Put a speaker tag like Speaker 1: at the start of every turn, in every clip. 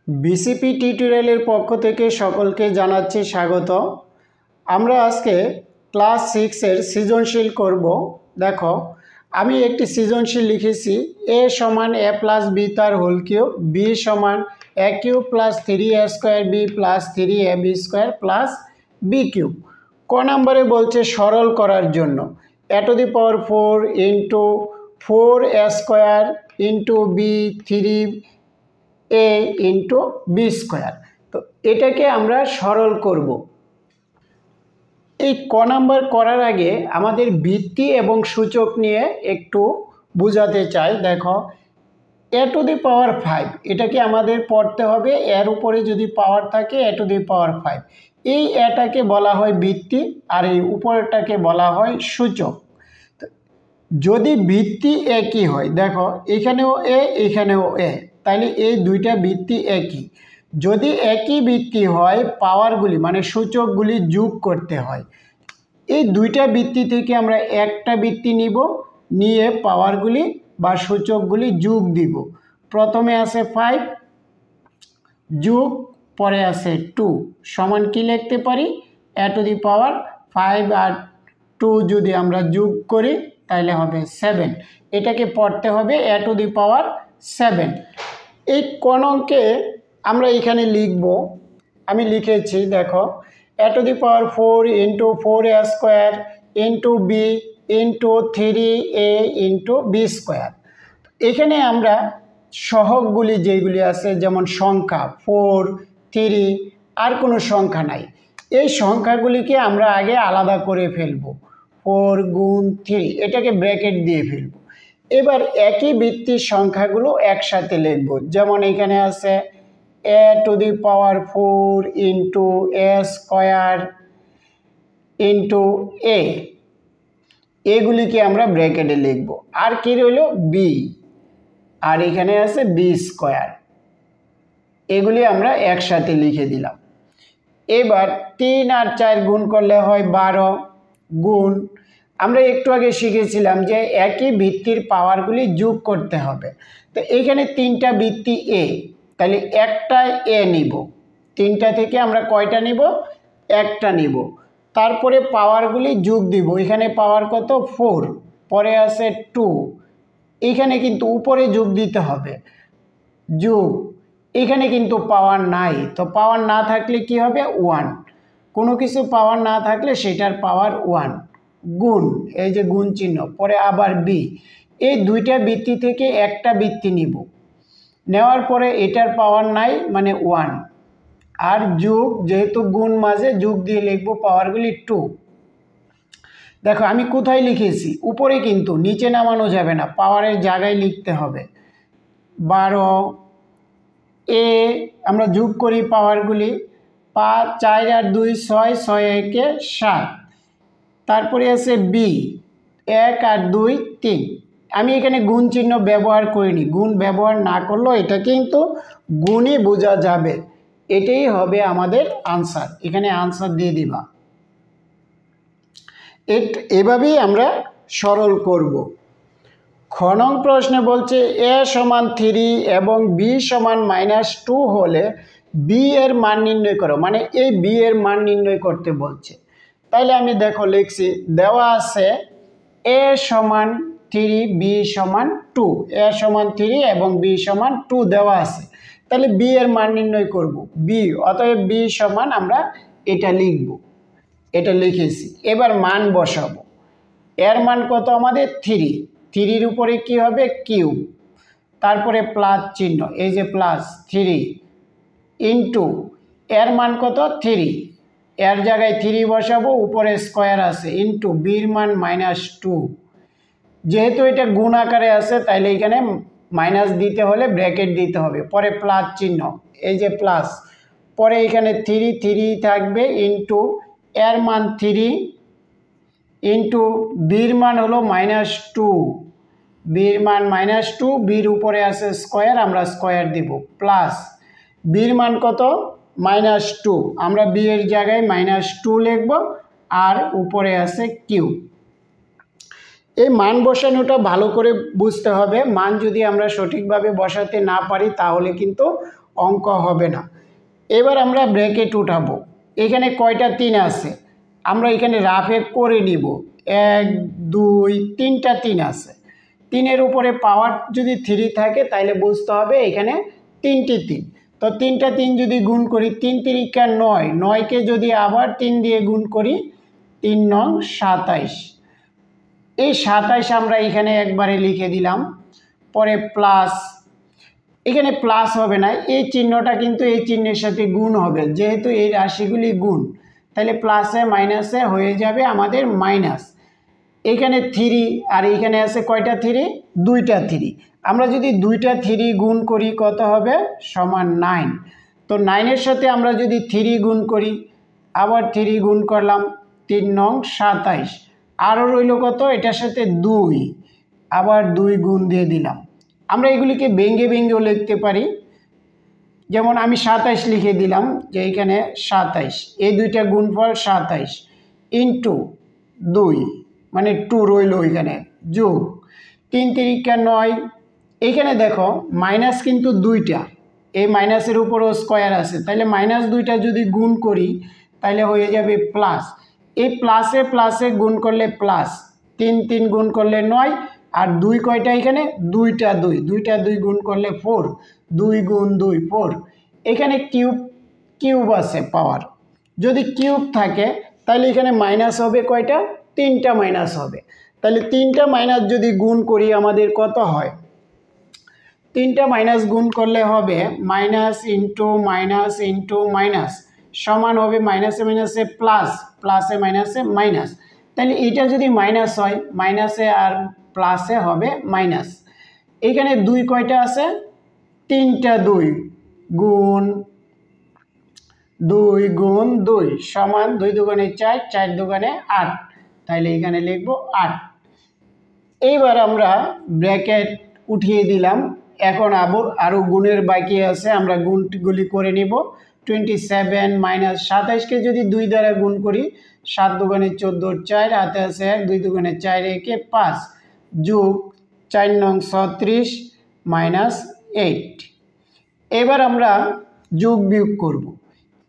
Speaker 1: BCP টিউটোরিয়ালের পক্ষ থেকে সকলকে জানাচ্ছি স্বাগত। আমরা আজকে ক্লাস 6 এর সৃজনশীল করব। দেখো, আমি একটি সৃজনশীল লিখেছি a সমান a প্লাস b তার হোল কিউব, b সমান a cube plus 3a square b plus 3ab square plus b cube. ক নম্বরে বলছে সরল করার জন্য a to the power 4 into 4a square into b 3a into B square. তো এটাকে আমরা সরল করব। এই ক নাম্বার করার আগে আমাদের ভিত্তি এবং সূচক নিয়ে একটু বোঝাতে চাই। দেখো, a টু দি পাওয়ার 5 এটাকে আমাদের পড়তে হবে, এর উপরে যদি পাওয়ার থাকে a টু দি পাওয়ার 5, এই এটাকে বলা হয় ভিত্তি আর এই উপরটাকে বলা হয় সূচক। যদি ভিত্তি একই হয়, দেখো এখানেও a এখানেও a, তাহলে এই দুইটা ভিত্তি একই। যদি একই ভিত্তি হয় পাওয়ারগুলি মানে সূচকগুলি যোগ করতে হয়। এই দুইটা ভিত্তি থেকে আমরা একটা ভিত্তি নিব, নিয়ে পাওয়ারগুলি বা সূচকগুলি যোগ দিব। প্রথমে আছে 5 যোগ, পরে আছে 2 সমান কি লিখতে পারি, a টু দি পাওয়ার 5 আর 2 যদি আমরা যোগ করি তাহলে হবে 7। এটাকে পড়তে হবে a টু দি পাওয়ার 7। এই কোন অঙ্কে আমরা এখানে লিখব, আমি লিখেছি। দেখো, a to the power 4 into 4a square into b into 3a into B square. এখানে আমরা সহগগুলি যেগুলি আছে, যেমন সংখ্যা 4, 3, আর কোনো সংখ্যা নাই, এই সংখ্যাগুলিকে আমরা আগে আলাদা করে ফেলব। 4 গুণ 3 এটাকে ব্র্যাকেট দিয়ে ফেলব। এবার একই ভিত্তির সংখ্যাগুলো একসাথে লিখব। যেমন এখানে আছে a to the power 4 into a square into a, এগুলিকে আমরা ব্র্যাকেটে লিখব। আর কি রইল b, আর এখানে আছে বি স্কোয়ার, এগুলি আমরা একসাথে লিখে দিলাম। এবার 3 আর 4 গুণ করলে হয় 12 গুণ, আমরা একটু আগে শিখেছিলাম যে একই ভিত্তির পাওয়ারগুলি যোগ করতে হবে। তো এইখানে 3টা ভিত্তি a, তাহলে একটা a নিব। 3টা থেকে আমরা কয়টা নিব, একটা নিব। তারপরে পাওয়ারগুলি যোগ দিব। এখানে পাওয়ার কত 4, পরে আছে 2, এখানে কিন্তু উপরে যোগ দিতে হবে, যোগ। এখানে কিন্তু পাওয়ার নাই, তো পাওয়ার না থাকলে কি হবে 1, কোনো কিছু পাওয়ার না থাকলে সেটার পাওয়ার 1 গুণ, এই যে গুণ চিহ্ন, পরে আবার বি। এই দুইটা ভিত্তি থেকে একটা ভিত্তি নিব, নেওয়ার পরে এটার পাওয়ার নাই মানে 1, আর যোগ, যেহেতু গুণ মাঝে যোগ দিয়ে লিখব পাওয়ারগুলি 2। দেখো আমি কোথায় লিখেছি, উপরে, কিন্তু নিচে নামানো যাবে না, পাওয়ারের জায়গায় লিখতে হবে। 12 এ আমরা যোগ করি পাওয়ারগুলি, 5, 4 আর 2 6, 6 একে 7, তারপরে আছে বি 1 আর 2 3। আমি এখানে গুণ চিহ্ন ব্যবহার করিনি, গুণ ব্যবহার না করলেও এটা কিন্তু গুণই বোঝা যাবে। এটাই হবে আমাদের আনসার, এখানে আনসার দিয়ে দিবা। এভাবেই আমরা সরল করব। খ নং প্রশ্নে বলছে a সমান 3 এবং b সমান -2 হলে b এর মান নির্ণয় করো, মানে এই b এর মান নির্ণয় করতে বলছে। তাইলে আমি দেখো লিখছি, দেওয়া আছে a সমান 3 b সমান 2, a সমান 3 এবং b সমান 2 দেওয়া আছে। তাহলে b এর মান নির্ণয় করব, b, অতএব b সমান আমরা এটা লিখব, এটা লিখেছি। এবার মান বসাবো, এর মান কত আমাদের 3, 3-র উপরে কি হবে কিউব, তারপরে প্লাস চিহ্ন, এই যে প্লাস 3 ইন্টু এর মান কত 3, এর জায়গায় 3 বসাবো, উপরে স্কোয়ার আছে, ইন্টু বির মান -2, যেহেতু এটা গুণ আকারে আছে তাইলে এখানে মাইনাস দিতে হলে ব্র্যাকেট দিতে হবে, পরে প্লাস চিহ্ন, এই যে প্লাস, পরে এখানে 3 থাকবে, ইন্টু এর মান 3 ইন্টু বির মান হলো -2, বির মান -2, বির উপরে আছে স্কোয়ার, আমরা স্কোয়ার দিব, প্লাস বির মান কত -2, আমরা বি এর জায়গায় -2 লিখব, আর উপরে আছে কিউ। এই মান বসানোটা ভালো করে বুঝতে হবে, মান যদি আমরা সঠিকভাবে বসাতে না পারি তাহলে কিন্তু অঙ্ক হবে না। এবার আমরা ব্র্যাকেট উঠাবো। এখানে কয়টা 3 আছে, আমরা এখানে রাফে করে নিব। 1 2 3টা 3 আছে। 3-এর উপরে পাওয়ার যদি 3 থাকে তাহলে বুঝতে হবে এখানে 3টি 3। তো 3টা 3 যদি গুণ করি, 3 3 9, 9কে যদি আবার 3 দিয়ে গুণ করি, 3 9 27। এই 27 আমরা এখানে একবারে লিখে দিলাম। পরে প্লাস, এখানে প্লাস হবে না, এই চিহ্নটা কিন্তু এই চিহ্নের সাথে গুণ হবে, যেহেতু এই রাশিগুলি গুণ, তাহলে প্লাসে মাইনাসে হয়ে যাবে আমাদের মাইনাস। এখানে 3 আর এখানে আছে কয়টা 3? 2টা 3। আমরা যদি 2টা 3 গুণ করি কত হবে? সমান 9। তো 9-এর সাথে আমরা যদি 3 গুণ করি, আবার 3 গুণ করলাম, 3 9 27। আরও রইল কত? এটার সাথে 2, আবার 2 গুণ দিয়ে দিলাম। আমরা এগুলিকে ভেঙে ভেঙেও লিখতে পারি, যেমন আমি 27 লিখে দিলাম, যে এখানে 27, এই দুইটা গুণফল 27 ইন্টু 2 মানে 2 রইল এখানে, যোগ 3 3 9। এখানে দেখো মাইনাস কিন্তু 2টা, এই মাইনাসের উপরও স্কোয়ার আছে, তাহলে মাইনাস 2টা যদি গুণ করি তাহলে হয়ে যাবে প্লাস। এই প্লাসে প্লাসে গুণ করলে প্লাস, 3 3 গুণ করলে 9, আর 2 কয়টা এখানে? 2টা 2, 2টা 2 গুণ করলে 4, 2 গুণ 2 4। এখানে কিউব আছে পাওয়ার, যদি কিউব থাকে তাহলে এখানে মাইনাস হবে কয়টা? 3টা মাইনাস হবে। তাহলে 3টা মাইনাস যদি গুণ করি আমাদের কত হয়? 3টা মাইনাস গুণ করলে হবে minus into minus into minus, সমান হবে মাইনাসে মাইনাসে প্লাস, প্লাসে মাইনাসে মাইনাস। তাহলে এটা যদি মাইনাস হয়, মাইনাসে আর প্লাসে হবে মাইনাস। এখানে 2 কয়টা আছে? 3টা 2 গুণ 2 গুণ 2 সমান 2 দুগুণে 4, 4 দুগুণে 8, তাহলে এখানে লিখব 8। এইবার আমরা ব্র্যাকেট উঠিয়ে দিলাম। এখন আরও গুণের বাকি আছে, আমরা গুণগুলি করে নিব। 27 মাইনাস 27কে যদি 2 দ্বারা গুণ করি, 7 দুগুণে 14, 4 হাতে আছে 1, 2 দুগুণে 4 একে 5, যোগ 4 9 36 মাইনাস 8। এবার আমরা যোগ বিয়োগ করব।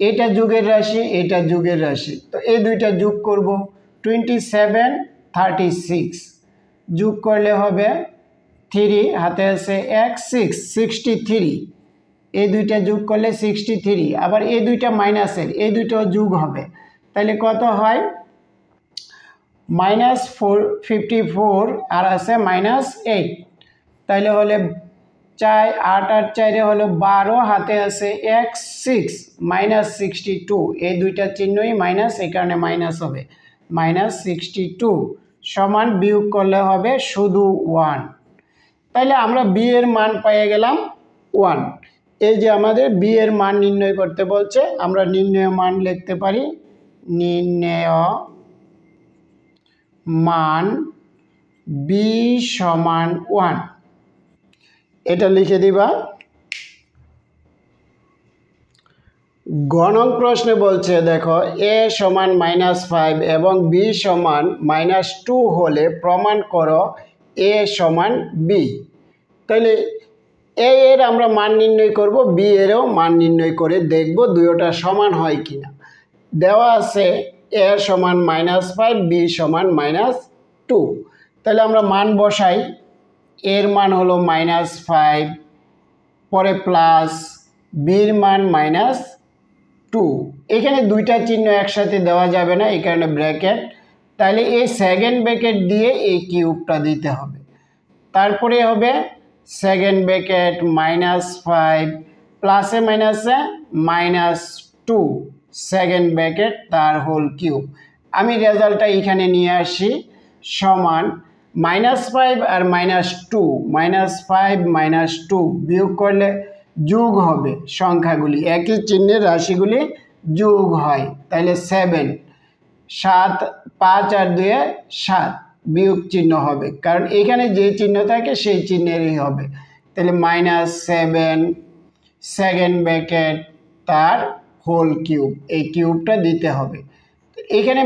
Speaker 1: এটা যোগের রাশি, এটা যোগের রাশি, তো এই দুইটা যোগ করব। 27 36 যোগ করলে হবে 3 হাতে আছে 1 6 63, এই দুইটা যোগ করলে 63, আবার এই দুইটা মাইনাসের, এই দুইটাও যোগ হবে, তাহলে কত হয়? মাইনাস 54 আর আছে মাইনাস 8, তাহলে হলে 4 8 আর 4 হলো 12, হাতে আছে 1 6 মাইনাস 62, এই দুইটা চিহ্নই মাইনাস, এই কারণে মাইনাস হবে, মাইনাস 62 সমান বিয়োগ করলে হবে শুধু 1। তাহলে আমরা বি এর মান পেয়ে গেলাম 1। এই যে আমাদের বি এর মান নির্ণয় করতে বলছে, আমরা নির্ণয় মান লিখতে পারি, নির্ণয় মান বি সমান 1, এটা লিখে দিবা। গ নং প্রশ্নে বলছে দেখো, এ সমান -5 এবং বি সমান -2 হলে প্রমাণ করো এ সমান বি। তাহলে এ এর আমরা মান নির্ণয় করব, বি এরও মান নির্ণয় করে দেখব দুটোটা সমান হয় কিনা। দেওয়া আছে এ সমান -5, বি সমান -2। তাহলে আমরা মান বসাই, এর মান হলো -5, পরে প্লাস, বির মান -2। এখানে দুইটা চিহ্ন একসাথে দেওয়া যাবে না, এই কারণে ব্র্যাকেট। তাহলে এই সেকেন্ড ব্র্যাকেট দিয়ে এই কিউবটা দিতে হবে। তারপরে হবে সেকেন্ড ব্র্যাকেট -5 প্লাসে মাইনাসে -2 সেকেন্ড ব্র্যাকেট তার হোল কিউব। আমি রেজাল্টটা এখানে নিয়ে আসি, সমান -5 আর -2, -5 -2 বিয়োগ করলে যোগ হবে, সংখ্যাগুলি একই চিহ্নের রাশিগুলি যোগ হয়, তাহলে 7 7 5 আর 2 7 বিয়োগ চিহ্ন হবে, কারণ এখানে যে চিহ্ন থাকে সেই চিহ্নেরই হবে। তাহলে -7 সেকেন্ড ব্র্যাকেট তার হোল কিউব, এই কিউবটা দিতে হবে। এখানে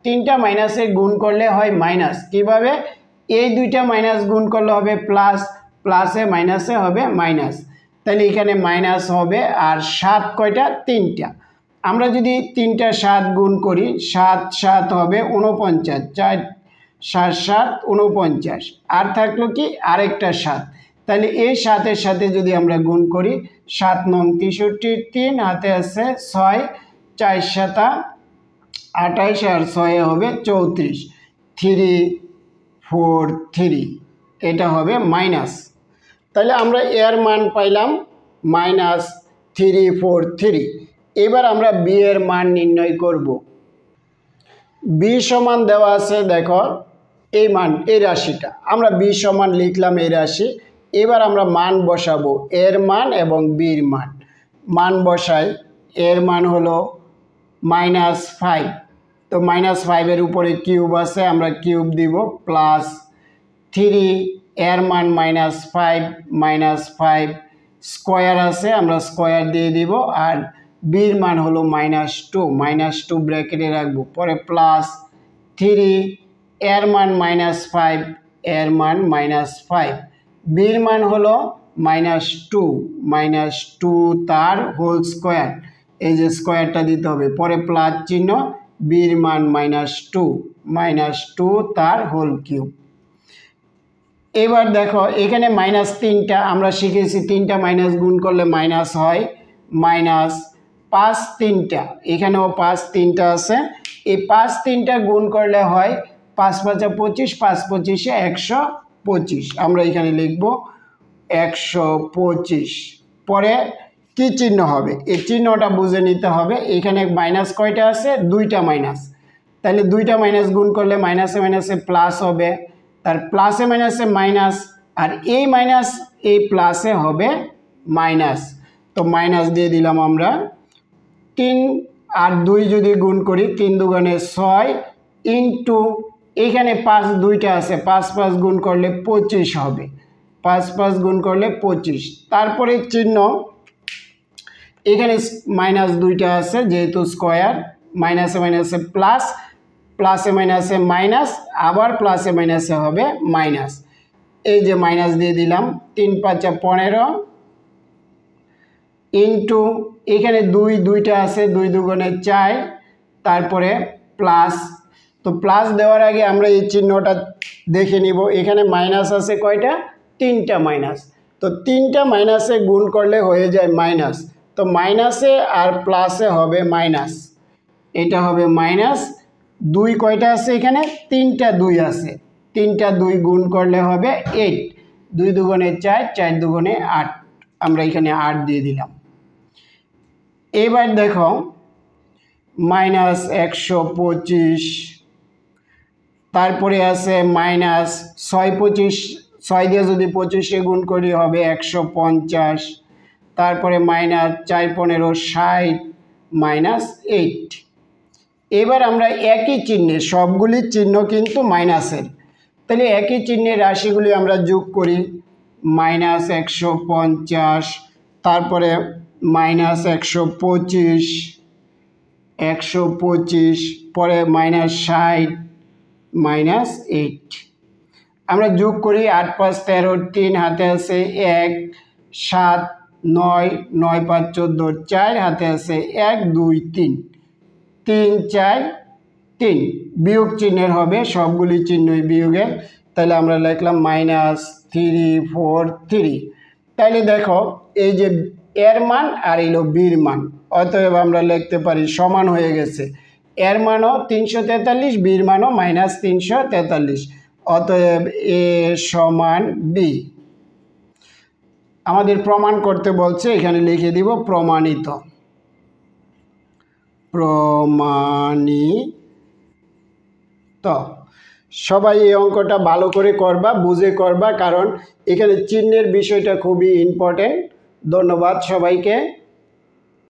Speaker 1: তিনটা মাইনাসে গুণ করলে হয় মাইনাস, কিভাবে? এই দুইটা মাইনাস গুণ করলে হবে প্লাস, প্লাসে মাইনাসে হবে মাইনাস। তাহলে এখানে মাইনাস হবে। আর 7 কয়টা? 3টা। আমরা যদি 3টা 7 গুণ করি 7 7 হবে 49, 4 7 7 49, আর থাকলো কি আরেকটা 7। তাহলে এই 7-এর সাথে যদি আমরা গুণ করি 7 9 63, 3 হাতে আছে 6, 4 7 28 আর 6 হবে 34, 3 4 3, এটা হবে মাইনাস। তাহলে আমরা এর মান পাইলাম -343। এবার আমরা বি এর মান নির্ণয় করব। বি সমান দেওয়া আছে, দেখো এই মান, এই রাশিটা আমরা বি সমান লিখলাম এই রাশি। এবার আমরা মান বসাবো, এর মান এবং বির মান। মান বসাই, এর মান হলো -5, তো -5 উপরে কিউব আছে, আমরা কিউব দিব, প্লাস 3 এর মান -5 স্কোয়ার আছে, আমরা স্কোয়ার দিয়ে দিব, আর বির মান হলো -2 ব্র্যাকেটে রাখবো, পরে প্লাস 3 এর মান -5 এর মান -5, বির মান হলো -2 তার হোল স্কোয়ার, এই যে স্কোয়ারটা দিতে হবে, পরে প্লাস চিহ্ন, বির মান -2 তার হোল কিউব। এবার দেখো এখানে -3টা আমরা শিখেছি, 3টা মাইনাস গুণ করলে মাইনাস হয়, -5 3টা, এখানেও 5 3টা আছে, এই 5 3টা গুণ করলে হয় 5 5 25, 5 25 125, আমরা এখানে লিখব 125। পরে কি চিহ্ন হবে, এই চিহ্নটা বুঝে নিতে হবে। এখানে মাইনাস কয়টা আছে? 2টা মাইনাস, তাহলে 2টা মাইনাস গুণ করলে মাইনাসে মাইনাসে প্লাস হবে, তার প্লাসে মাইনাসে মাইনাস, আর এই মাইনাস এই প্লাসে হবে মাইনাস, তো মাইনাস দিয়ে দিলাম আমরা। 3 আর 2 যদি গুণ করি 3 দুগুণে 6 ইন্টু এখানে 5 2টা আছে, 5 5 গুণ করলে 25 হবে, 5 5 গুণ করলে 25। তারপরে চিহ্ন এখানে মাইনাস 2টা আছে, যেহেতু স্কোয়ার, মাইনাসে মাইনাসে প্লাস, প্লাসে মাইনাসে মাইনাস, আবার প্লাসে মাইনাসে হবে মাইনাস, এই যে মাইনাস দিয়ে দিলাম। 3 5 15 ইন্টু এখানে 2টা আছে, 2 দুগুণে 4, তারপরে প্লাস, তো প্লাস দেওয়ার আগে আমরা এই চিহ্নটা দেখে নিব। এখানে মাইনাস আছে কয়টা? 3টা মাইনাস, তো 3টা মাইনাসে গুণ করলে হয়ে যায় মাইনাস, তো মাইনাসে আর প্লাসে হবে মাইনাস, এটা হবে মাইনাস। 2 কয়টা আছে এখানে? 3টা 2 আছে, 3টা 2 গুণ করলে হবে 8, 2 দুগুণে 4, 4 দুগুণে 8, আমরা এখানে 8 দিয়ে দিলাম। এবার দেখো -125, তারপরে আছে -6 25, 6 দিয়ে যদি 25-এ গুণ করি হবে 150, তারপরে -4 15 60, -8। এবার আমরা একই চিহ্নে, সবগুলি চিহ্ন কিন্তু মাইনাসের, তাহলে একই চিহ্নের রাশিগুলি আমরা যোগ করি, -150, তারপরে -125, 125, পরে -60, -8, আমরা যোগ করি, 8 5 13, 3 হাতে আছে 1, 7 9, 9 5 14, 4 হাতে আছে 1 2 3, 3 4 3, বিয়োগ চিহ্নের হবে, সবগুলি চিহ্নই বিয়োগের, তাহলে আমরা লিখলাম -343। তাহলে দেখো এই যে এর মান আর এলো বির মান, অতএব আমরা লিখতে পারি সমান হয়ে গেছে, এর মানও 343, বির মানও -343, অতএব এ সমান বি। আমাদের প্রমাণ করতে বলছে, এখানে লিখে দিব প্রমাণিত, প্রমাণিত। সবাই এই অঙ্কটা ভালো করে করবা, বুঝে করবা, কারণ এখানে চিহ্নের বিষয়টা খুবই ইম্পর্টেন্ট। ধন্যবাদ সবাইকে।